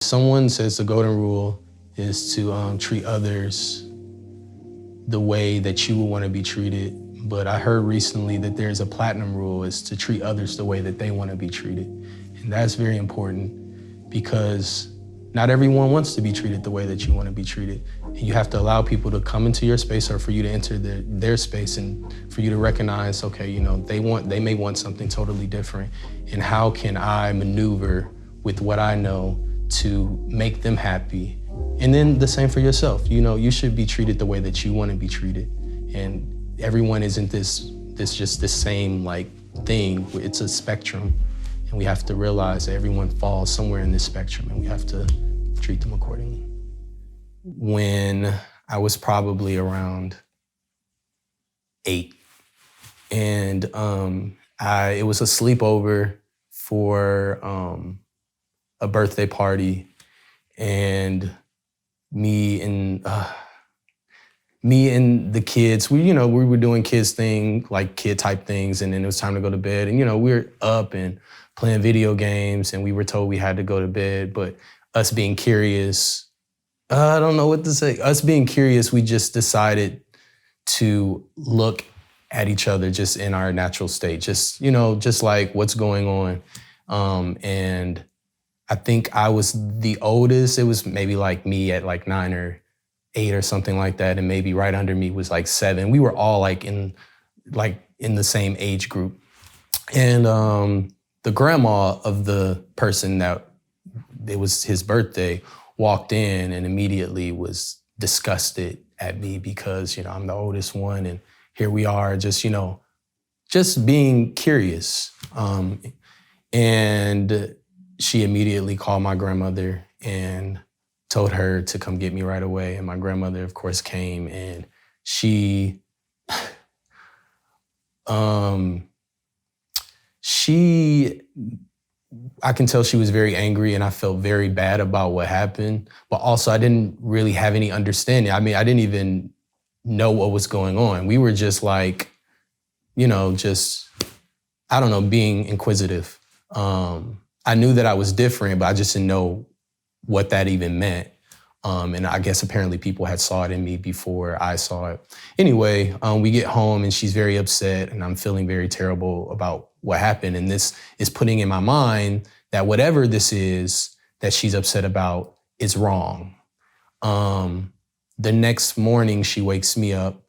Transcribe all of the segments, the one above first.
Someone says the golden rule is to treat others the way that you would want to be treated. But I heard recently that there's a platinum rule, is to treat others the way that they want to be treated. And that's very important because not everyone wants to be treated the way that you want to be treated. And you have to allow people to come into your space or for you to enter their space and for you to recognize, okay, you know, they may want something totally different. And how can I maneuver with what I know to make them happy? And then the same for yourself. You know, you should be treated the way that you want to be treated. And everyone isn't this same like thing. It's a spectrum. And we have to realize that everyone falls somewhere in this spectrum and we have to treat them accordingly. When I was probably around 8, and it was a sleepover for a birthday party, and me and the kids, we were doing kids thing, like kid type things, and then it was time to go to bed. And we were up and playing video games, and we were told we had to go to bed. But us being curious, I don't know what to say. Us being curious, we just decided to look at each other just in our natural state, just like what's going on. And I think I was the oldest. It was maybe like me at like 9 or 8 or something like that. And maybe right under me was like 7. We were all in the same age group. And the grandma of the person that it was his birthday walked in and immediately was disgusted at me because, I'm the oldest one. And here we are just being curious. And she immediately called my grandmother and told her to come get me right away. And my grandmother, of course, came, and she I can tell she was very angry, and I felt very bad about what happened. But also I didn't really have any understanding. I mean, I didn't even know what was going on. We were just like, being inquisitive. I knew that I was different, but I just didn't know what that even meant. And I guess apparently people had saw it in me before I saw it. Anyway, we get home and she's very upset and I'm feeling very terrible about what happened. And this is putting in my mind that whatever this is that she's upset about is wrong. The next morning she wakes me up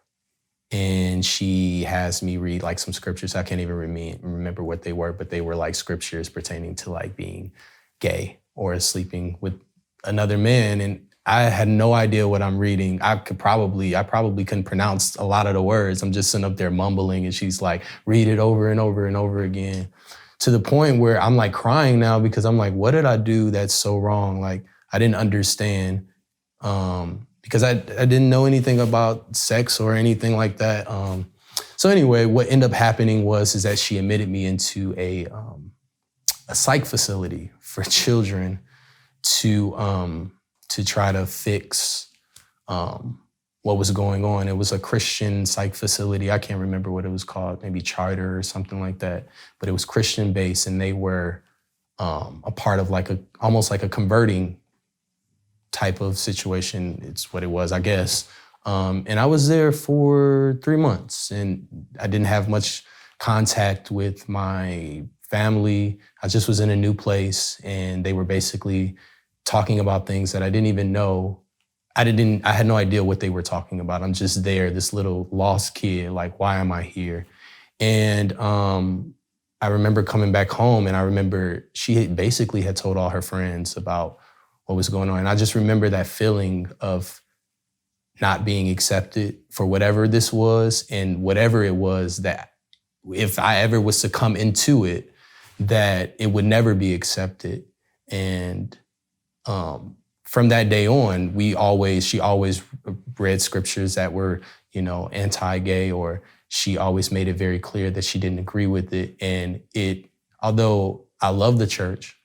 and she has me read like some scriptures. I can't even remember what they were, but they were like scriptures pertaining to like being gay or sleeping with another man. And I had no idea what I'm reading. I probably couldn't pronounce a lot of the words. I'm just sitting up there mumbling and she's like, read it over and over and over again, to the point where I'm like crying now because I'm like, what did I do that's so wrong? Like, I didn't understand. Because I didn't know anything about sex or anything like that. So anyway, what ended up happening is that she admitted me into a psych facility for children to try to fix what was going on. It was a Christian psych facility. I can't remember what it was called, maybe Charter or something like that. But it was Christian based, and they were a part of almost like a converting type of situation. It's what it was, I guess. And I was there for 3 months, and I didn't have much contact with my family. I just was in a new place, and they were basically talking about things that I didn't even know. I had no idea what they were talking about. I'm just there, this little lost kid, like, why am I here? And I remember coming back home, and I remember she basically had told all her friends about what was going on. And I just remember that feeling of not being accepted for whatever this was, and whatever it was, that if I ever was to come into it, that it would never be accepted. And from that day on, she always read scriptures that were, anti-gay, or she always made it very clear that she didn't agree with it. And although I love the church,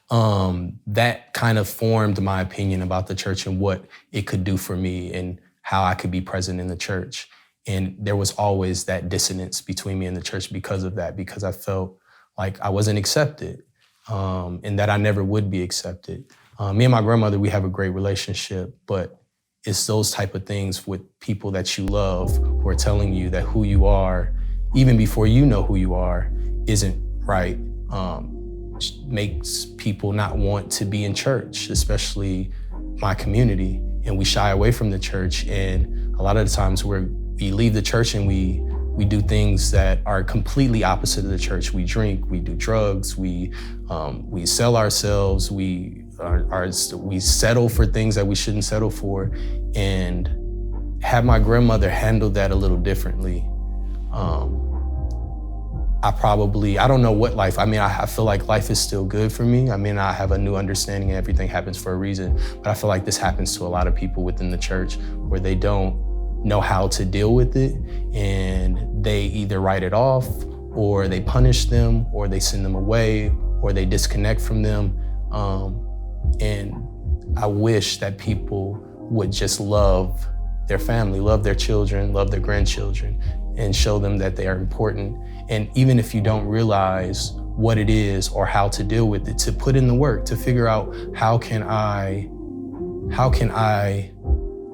that kind of formed my opinion about the church and what it could do for me and how I could be present in the church. And there was always that dissonance between me and the church because of that, because I felt like I wasn't accepted, and that I never would be accepted. Me and my grandmother, we have a great relationship, but it's those type of things with people that you love who are telling you that who you are, even before you know who you are, isn't right. Makes people not want to be in church, especially my community. And we shy away from the church. And a lot of the times we leave the church and we do things that are completely opposite of the church. We drink, we do drugs, we sell ourselves, we settle for things that we shouldn't settle for. And had my grandmother handled that a little differently, I don't know what life, I feel like life is still good for me. I have a new understanding and everything happens for a reason, but I feel like this happens to a lot of people within the church where they don't know how to deal with it, and they either write it off, or they punish them, or they send them away, or they disconnect from them. And I wish that people would just love their family, love their children, love their grandchildren, and show them that they are important. And even if you don't realize what it is or how to deal with it, to put in the work, to figure out how can I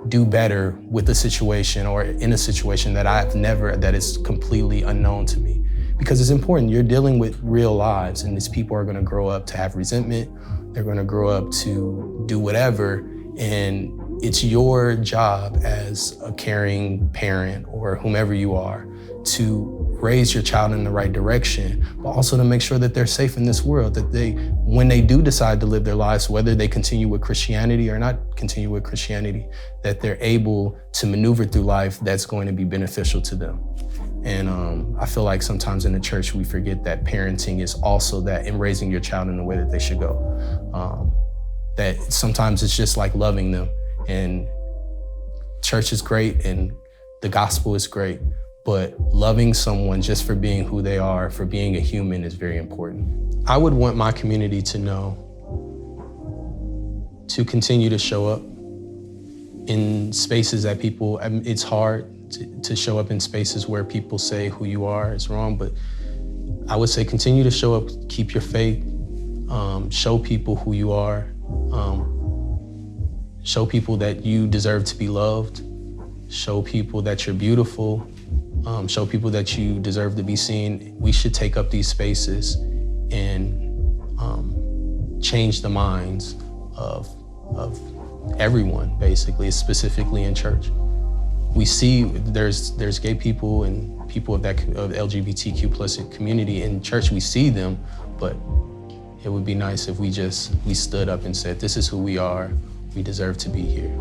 do better with a situation or in a situation that is completely unknown to me. Because it's important, you're dealing with real lives, and these people are gonna grow up to have resentment, they're gonna grow up to do whatever, and it's your job as a caring parent or whomever you are to raise your child in the right direction, but also to make sure that they're safe in this world, that when they do decide to live their lives, whether they continue with Christianity or not continue with Christianity, that they're able to maneuver through life that's going to be beneficial to them. And I feel like sometimes in the church, we forget that parenting is also that, in raising your child in the way that they should go. That sometimes it's just like loving them. And church is great and the gospel is great, but loving someone just for being who they are, for being a human, is very important. I would want my community to know to continue to show up in spaces that people, it's hard to show up in spaces where people say who you are is wrong, but I would say continue to show up, keep your faith, show people who you are, show people that you deserve to be loved, show people that you're beautiful, show people that you deserve to be seen. We should take up these spaces and change the minds of everyone, basically, specifically in church. We see there's gay people and people of LGBTQ plus community in church. We see them, but it would be nice if we stood up and said, this is who we are. We deserve to be here.